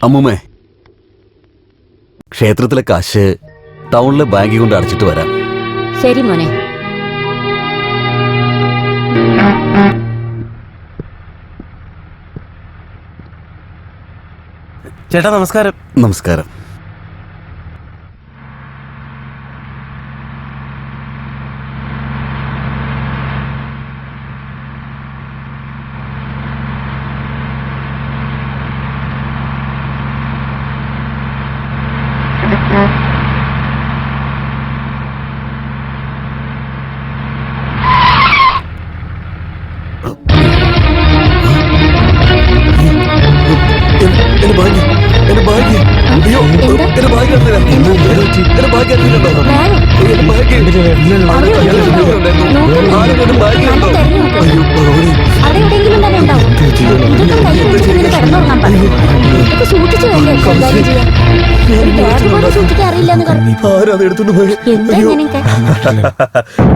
അമ്മൂമ്മേ, ക്ഷേത്രത്തിലെ കാശ് ടൗണിലെ ബാങ്കിൽ കൊണ്ട് അടച്ചിട്ട് വരാം. ശരി മോനെ. ചേട്ടാ നമസ്കാരം. നമസ്കാരം.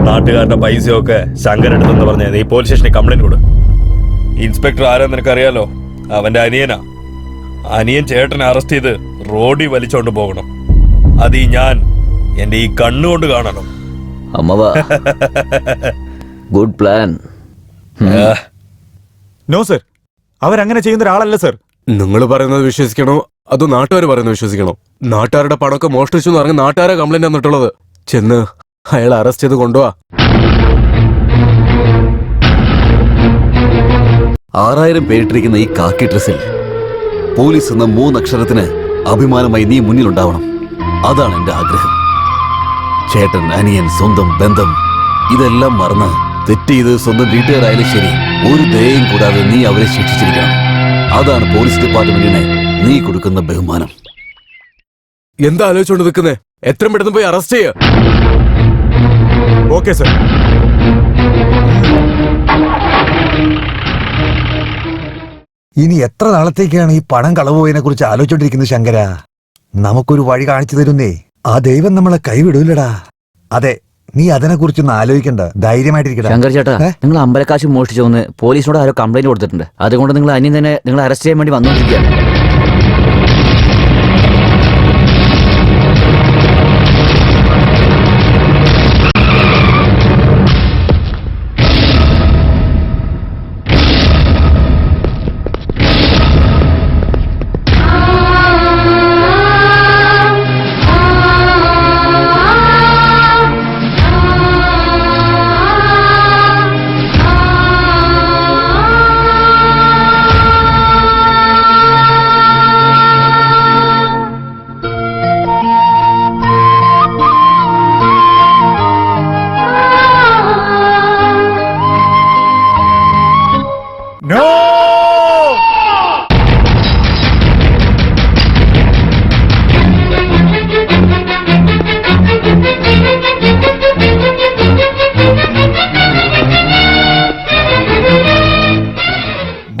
നാട്ടുകാരുടെ പൈസയൊക്കെ ശങ്കരെടുത്തെന്ന് പറഞ്ഞ നീ പോലീസ് സ്റ്റേഷനിൽ കംപ്ലൈന്റ് കൊടു. ഇൻസ്പെക്ടർ ആരാ നിനക്കറിയാലോ? അവന്റെ അനിയനാ. അനിയൻ ചേട്ടനെ അറസ്റ്റ് ചെയ്ത് റോഡിൽ വലിച്ചോണ്ട് പോകണം. അത് ഞാൻ എന്റെ ഈ കണ്ണുകൊണ്ട് കാണണം. അമ്മവാ, ഗുഡ് പ്ലാൻ. നോ സർ, അവരങ്ങനെ ചെയ്യുന്ന ഒരാളല്ല സർ. നിങ്ങൾ പറയുന്നത് വിശ്വസിക്കണോ അതോ നാട്ടുകാർ പറയുന്നത് വിശ്വസിക്കണോ? നാട്ടുകാരുടെ പണമൊക്കെ മോഷ്ടിച്ചു എന്ന് പറഞ്ഞ് നാട്ടുകാരെ കംപ്ലൈന്റ് വന്നിട്ടുള്ളത്. ചെന്ന് അയാളെ അറസ്റ്റ് ചെയ്ത് കൊണ്ടുപോവാ. 6000 പേരിട്ടിരിക്കുന്ന ഈ കാക്കി ഡ്രസ്സിൽ പോലീസ് എന്ന 3 അക്ഷരത്തിന് അഭിമാനമായി നീ മുന്നിലുണ്ടാവണം. അതാണ് എന്റെ ആഗ്രഹം. ചേട്ടൻ, അനിയൻ, സ്വന്തം ബന്ധം ഇതെല്ലാം മറന്ന് തെറ്റ് ചെയ്ത് സ്വന്തം വീട്ടുകാരായാലും ശരി, ഒരു ദയയും കൂടാതെ നീ അവരെ ശിക്ഷിച്ചിരിക്കണം. അതാണ് പോലീസ് ഡിപ്പാർട്ട്മെന്റിനെ നീ കൊടുക്കുന്ന ബഹുമാനം. എന്താ ആലോചിച്ചോണ്ട് നിൽക്കുന്നേ? എത്രയും പെട്ടെന്ന് പോയി അറസ്റ്റ് ചെയ്യ. Okay sir. ഇനി എത്ര നാളത്തേക്കാണ് ഈ പണം കളവുപോയതിനെ കുറിച്ച് ആലോചിച്ചോണ്ടിരിക്കുന്നത് ശങ്കര? നമുക്കൊരു വഴി കാണിച്ചു തരുന്നേ. ആ ദൈവം നമ്മളെ കൈവിടൂലടാ. അതെ, നീ അതിനെ കുറിച്ചൊന്നും ആലോചിക്കണ്ട, ധൈര്യമായിട്ടിരിക്കടാ. ശങ്കർ ചേട്ടാ, നിങ്ങൾ അമ്പലക്കാശ് മോഷ്ടിച്ചോന്ന് പോലീസിനോട് ആരോ കംപ്ലൈന്റ് കൊടുത്തിട്ടുണ്ട്. അതുകൊണ്ട് നിങ്ങൾ അനിയൻ തന്നെ നിങ്ങൾ അറസ്റ്റ് ചെയ്യാൻ വേണ്ടി വന്നുകൊണ്ടിരിക്കുകയാണ്.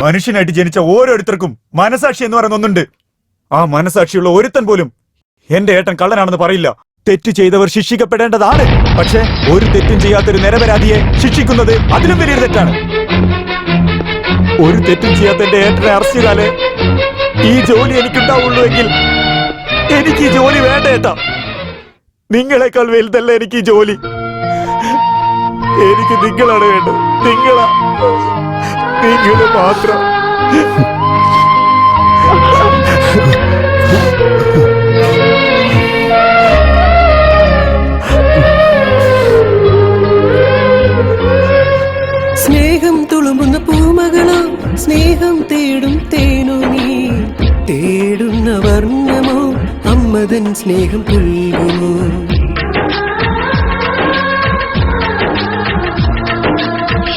മനുഷ്യനായിട്ട് ജനിച്ച ഓരോരുത്തർക്കും മനസാക്ഷി എന്ന് പറയുന്ന ഒന്നുണ്ട്. ആ മനസാക്ഷിയുള്ള ഒരുത്തൻ പോലും എന്റെ ഏട്ടൻ കള്ളനാണെന്ന് പറയില്ല. തെറ്റ് ചെയ്തവർ ശിക്ഷിക്കപ്പെടേണ്ടതാണ്. പക്ഷെ ഒരു തെറ്റും ചെയ്യാത്തൊരു നിരപരാധിയെ ശിക്ഷിക്കുന്നത് അതിലും വലിയൊരു തെറ്റാണ്. ഒരു തെറ്റും ചെയ്യാത്ത എന്റെ ഏട്ടനെ അറസ്റ്റ് ചെയ്താലേ ഈ ജോലി എനിക്കുണ്ടാവുള്ളൂ എങ്കിൽ എനിക്ക് ഈ ജോലി വേണ്ട ഏട്ടാ. നിങ്ങളെക്കാൾ വലുതല്ല എനിക്ക് ഈ ജോലി. എനിക്ക് നിങ്ങളാണ് വേണ്ടത്. നിങ്ങൾ മാത്രം. സ്നേഹം തുളുമ്പുന്ന പൂമകളോ, സ്നേഹം തേടും തേനോ, നീ തേടുന്ന വർണ്ണമോ, അമ്മതൻ സ്നേഹം പുൽകുമോ?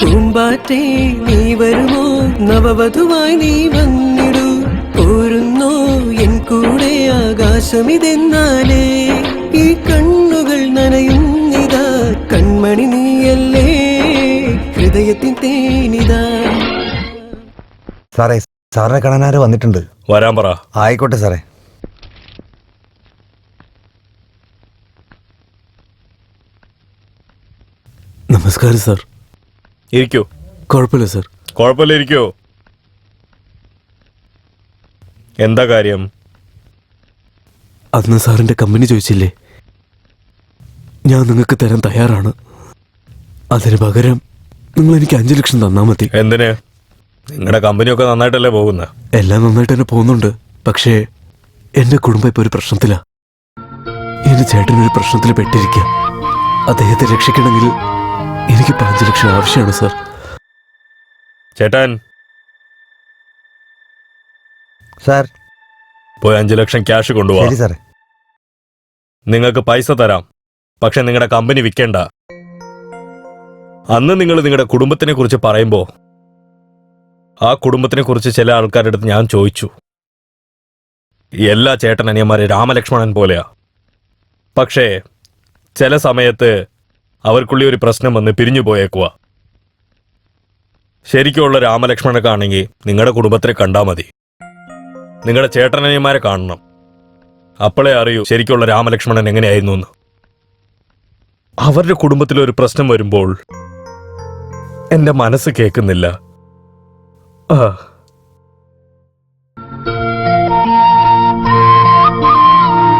പൂമ്പാറ്റേ നീ വരുമോ, നവവധുവായി നീ വന്നിടൂ. പോരുന്നോ എൻ കൂടെ ആകാശമിതെന്നാലേ, ഈ കണ്ണുകൾ നനയുന്നിതാ. കൺമണി നീയല്ലേ, ഹൃദയത്തിൻ തേനിതാ. സാറേ, സാറിനെ കാണാനാരോ വന്നിട്ടുണ്ട്. വരാൻ പറ. ആയിക്കോട്ടെ സാറേ. നമസ്കാരം സാർ. ഇരിക്കൂ. കുഴപ്പമില്ല സാർ. കുഴപ്പമില്ല, ഇരിക്കൂ. എന്താ കാര്യം? അന്ന് സാറിന്റെ കമ്പനി ചോദിച്ചില്ലേ, ഞാൻ നിങ്ങൾക്ക് തരാൻ തയ്യാറാണ്. അതിന് പകരം നിങ്ങൾ എനിക്ക് 5 ലക്ഷം തന്നാ മതി. എന്തിന്? നിങ്ങളുടെ കമ്പനിയൊക്കെ നന്നായിട്ടല്ലേ പോകുന്നത്? എല്ലാം നന്നായിട്ട് തന്നെ പോകുന്നുണ്ട്. പക്ഷേ എന്റെ കുടുംബം ഇപ്പൊ ഒരു പ്രശ്നത്തിലാ. എന്റെ ചേട്ടനൊരു പ്രശ്നത്തിൽ പെട്ടിരിക്കുക. അദ്ദേഹത്തെ രക്ഷിക്കണമെങ്കിൽ എനിക്ക് 5 ലക്ഷം ആവശ്യമാണ് സാർ. ചേട്ടൻ സാർ. പോയി 5 ലക്ഷം ക്യാഷ് കൊണ്ടുപോവാ. ശരി സാറേ. നിങ്ങൾക്ക് പൈസ തരാം, പക്ഷെ നിങ്ങളുടെ കമ്പനി വിൽക്കേണ്ട. അന്ന് നിങ്ങൾ നിങ്ങളുടെ കുടുംബത്തിനെ കുറിച്ച് പറയുമ്പോ ആ കുടുംബത്തിനെ കുറിച്ച് ചില ആൾക്കാരുടെ അടുത്ത് ഞാൻ ചോദിച്ചു. എല്ലാ ചേട്ടനനിയന്മാരെ രാമലക്ഷ്മണൻ പോലെയാ. പക്ഷേ ചില സമയത്ത് അവർക്കുള്ളി ഒരു പ്രശ്നം വന്ന് പിരിഞ്ഞു പോയേക്കുവാ. ശരിക്കുള്ള രാമലക്ഷ്മണനൊക്കെ ആണെങ്കിൽ നിങ്ങളുടെ കുടുംബത്തിനെ കണ്ടാൽ മതി. നിങ്ങളുടെ ചേട്ടനനിയന്മാരെ കാണണം. അപ്പോഴേ അറിയൂ ശരിക്കുള്ള രാമലക്ഷ്മണൻ എങ്ങനെയായിരുന്നു എന്ന്. അവരുടെ കുടുംബത്തിലൊരു പ്രശ്നം വരുമ്പോൾ എന്റെ മനസ്സ് കേൾക്കുന്നില്ല.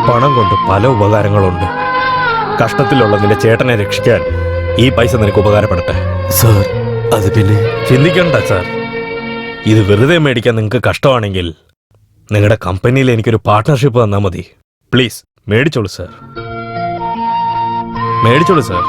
പണം കൊണ്ട് പല ഉപകാരങ്ങളുണ്ട്. കഷ്ടത്തിലുള്ള നിന്റെ ചേട്ടനെ രക്ഷിക്കാൻ ഈ പൈസ നിനക്ക് ഉപകാരപ്പെടട്ടെ. സാർ അത് പിന്നെ ചിന്തിക്കണ്ട സാർ. ഇത് വെറുതെ മേടിക്കാൻ നിങ്ങൾക്ക് കഷ്ടമാണെങ്കിൽ നിങ്ങളുടെ കമ്പനിയിൽ എനിക്കൊരു പാർട്ട്ണർഷിപ്പ് തന്നാൽ മതി. പ്ലീസ് മേടിച്ചോളൂ സാർ, മേടിച്ചോളൂ സാർ.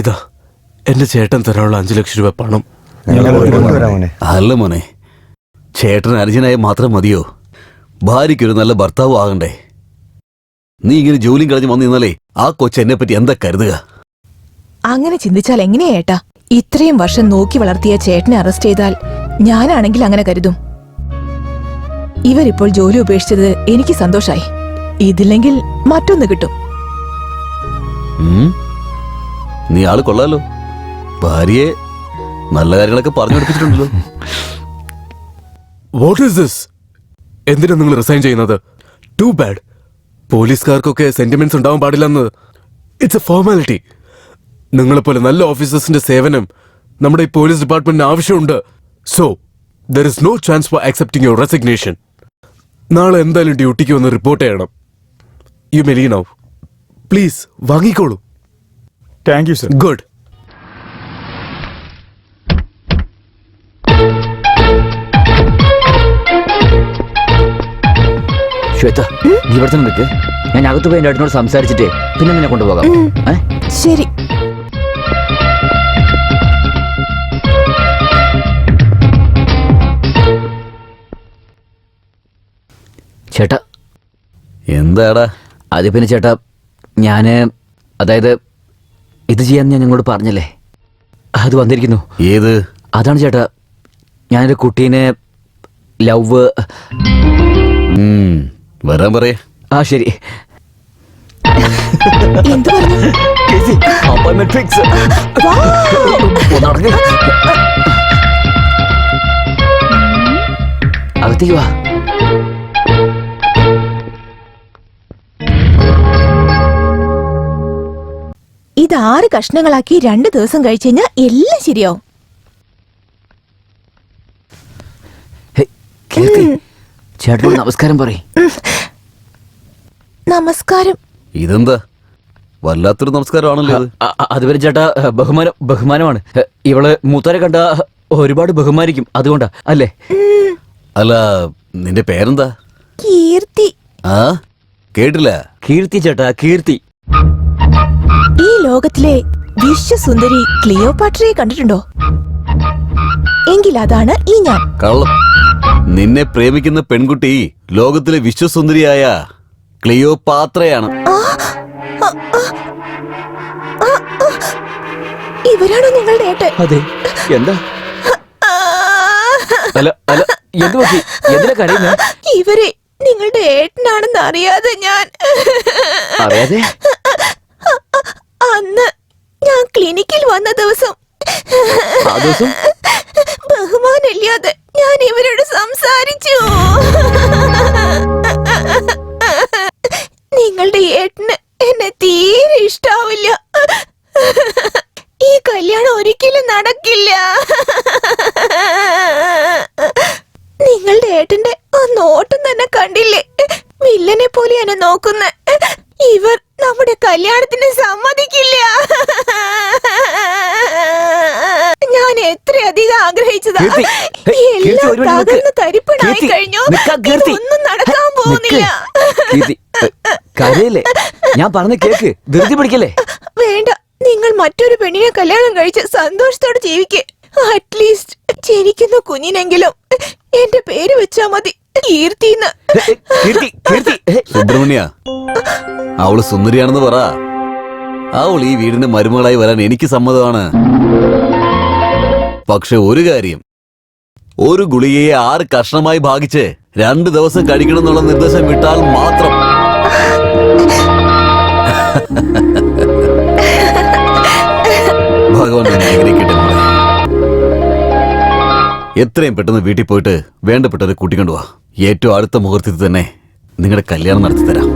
ഇതാ എന്റെ ചേട്ടൻ തരാനുള്ള 5 ലക്ഷം രൂപ പണം. അല്ല മോനെ, ചേട്ടൻ അനുജനായ മാത്രം മതിയോ? ഭാര്യയ്ക്കൊരു നല്ല ഭർത്താവ് ആകണ്ടേ? നീ ഇങ്ങനെ ജോലിയും കളഞ്ഞ് വന്നു നിന്നാലേ ആ കൊച്ചെന്നെ പറ്റി എന്താ കരുതുക? അങ്ങനെ ചിന്തിച്ചാൽ എങ്ങനെയാ ഏട്ടാ? ഇത്രയും വർഷം നോക്കി വളർത്തിയ ചേട്ടനെ അറസ്റ്റ് ചെയ്താൽ ഞാനാണെങ്കിൽ അങ്ങനെ കരുതും. ഇവരിപ്പോൾ ജോലി ഉപേക്ഷിച്ചത് എനിക്ക് സന്തോഷായി. ഇതില്ലെങ്കിൽ മറ്റൊന്ന് കിട്ടും. നീ ആള് കൊള്ളാലോ. ഭാര്യയെ നല്ല കാര്യങ്ങളൊക്കെ പറഞ്ഞു പഠിപ്പിച്ചിട്ടുണ്ടല്ലോ. What is this? എന്തിനാ നിങ്ങൾ റിസൈൻ ചെയ്യുന്നത്? Too bad. പോലീസുകാർക്കൊക്കെ സെന്റിമെന്റ്സ് ഉണ്ടാവാൻ പാടില്ലെന്ന്. It's a formality. നിങ്ങളെപ്പോലെ നല്ല ഓഫീസേഴ്സിന്റെ സേവനം നമ്മുടെ ഈ പോലീസ് ഡിപ്പാർട്ട്മെന്റിന് ആവശ്യമുണ്ട്. So there is no chance for accepting your resignation. നാളെ എന്തായാലും ഡ്യൂട്ടിക്ക് വന്ന് റിപ്പോർട്ട് ചെയ്യണം. You may leave now. Please വാങ്ങിക്കോളൂ. Thank you sir. Good. Shweta, നീ ഇവിടെ തന്നെ നിൽക്ക്. ഞാൻ അകത്ത് പോയി എൻ്റെ ഏട്ടനോട് സംസാരിച്ചിട്ടേ പിന്നെ നിന്നെ കൊണ്ടുപോകാം. ശരി. ചേട്ടാ. എന്താടാ? അത് പിന്നെ ചേട്ടാ, അതായത് ഇത് ചെയ്യാൻ ഞാൻ നിങ്ങളോട് പറഞ്ഞല്ലേ, അത് വന്നിരിക്കുന്നു. ഏത്? അതാണ് ചേട്ടാ, ഞാനൊരു കുട്ടീനെ ലവ്. വരാൻ പറയേ. ആ ശരി. എന്തു പറഞ്ഞു? Appointment fix. അകത്തേക്ക് വാ. ഇത് 6 കഷ്ണങ്ങളാക്കി 2 ദിവസം കഴിച്ചു കഴിഞ്ഞാൽ എല്ലാം ശരിയാവും. ചേട്ടനോട് നമസ്കാരം പറയും. നമസ്കാരം. ഇതെന്താ വല്ലാത്തൊരു നമസ്കാരമാണല്ലോ അത്. അതുവരെ ചേട്ടാ, ബഹുമാനമാണ്. ഇവള് മൂത്തോരെ കണ്ട ഒരുപാട് ബഹുമാനിക്കും, അതുകൊണ്ടാ അല്ലേ? അല്ല, നിന്റെ പേരെന്താ? കീർത്തി. ആ, കേട്ടില്ല. കീർത്തി ചേട്ടാ, കീർത്തി. ഈ ലോകത്തിലെ വിശ്വസുന്ദരി ക്ലിയോപാട്രയെ കണ്ടിട്ടുണ്ടോ? എങ്കിൽ അതാണ് ഈ ഞാൻ. കള്ളം. നിന്നെ പ്രേമിക്കുന്ന പെൺകുട്ടി ലോകത്തിലെ വിശ്വസുന്ദരിയായ ക്ലിയോപാത്രയാണ്. ഇവരാണോ നിങ്ങളുടെ ഏട്ടൻ? അതെ. എന്താ? അല്ല അല്ല, എന്ത് പറ്റി? എന്തിനാ കരയുന്നേ? ഇവരെ നിങ്ങളുടെ ഏട്ടനാണെന്ന് അറിയാതെ ഞാൻ അറിയാതെ? അന്ന് ഞാൻ ക്ലിനിക്കിൽ വന്ന ദിവസം ബഹുമാനില്ലാതെ ഞാൻ ഇവരോട് സംസാരിച്ചു. നിങ്ങളുടെ നിങ്ങളുടെ ഏട്ടന് എന്നെ തീരെ ഇഷ്ടാവില്ല. ഈ കല്യാണം ഒരിക്കലും നടക്കില്ല. നിങ്ങളുടെ ഏട്ടന്റെ ആ നോട്ടം തന്നെ കണ്ടില്ലേ? വില്ലനെ പോലെ എന്നെ നോക്കുന്ന ഇവർ നമ്മുടെ കല്യാണത്തിന് സമ്മതിക്കില്ല. ഞാൻ എത്രയധികം ആഗ്രഹിച്ചതാ. കീർത്തി, എല്ലാം ഒരു മിനിറ്റ് തകർന്ന് തരിപ്പണായി കീർത്തി, കഴിഞ്ഞു. നിൽക്കാം, കീർത്തി. ഇതൊന്നും നടക്കാൻ പോകുന്നില്ല. കരയല്ലേ? ഞാൻ പറഞ്ഞ കേക്ക്, ധൃതി പിടിക്കല്ലേ? വേണ്ട, നിങ്ങൾ മറ്റൊരു പെണ്ണിനെ കല്യാണം കഴിച്ച് സന്തോഷത്തോടെ ജീവിക്ക്. അറ്റ്ലീസ്റ്റ് ജനിക്കുന്ന കുഞ്ഞിനെങ്കിലും എന്റെ പേര് വെച്ചാ മതി, കീർത്തിന്ന്. കീർത്തി, കീർത്തി. സുബ്രഹ്മണ്യ, അവള് സുന്ദരിയാണെന്ന് പറ. അവൾ ഈ വീടിന് മരുമകളായി വരാൻ എനിക്ക് സമ്മതമാണ്. പക്ഷെ ഒരു കാര്യം, ഒരു ഗുളികയെ 6 കഷ്ണമായി ഭാഗിച്ച് 2 ദിവസം കഴിക്കണം എന്നുള്ള നിർദ്ദേശം വിട്ടാൽ മാത്രം. ഭഗവാൻ നിന്നെ അനുഗ്രഹിക്കട്ടെ മോളെ. എത്രയും പെട്ടെന്ന് വീട്ടിൽ പോയിട്ട് വേണ്ടപ്പെട്ടവരെ കൂട്ടിക്കൊണ്ടുപോവാ. ഏറ്റവും അടുത്ത മുഹൂർത്തത്തിൽ തന്നെ നിങ്ങളുടെ കല്യാണം നടത്തി തരാം.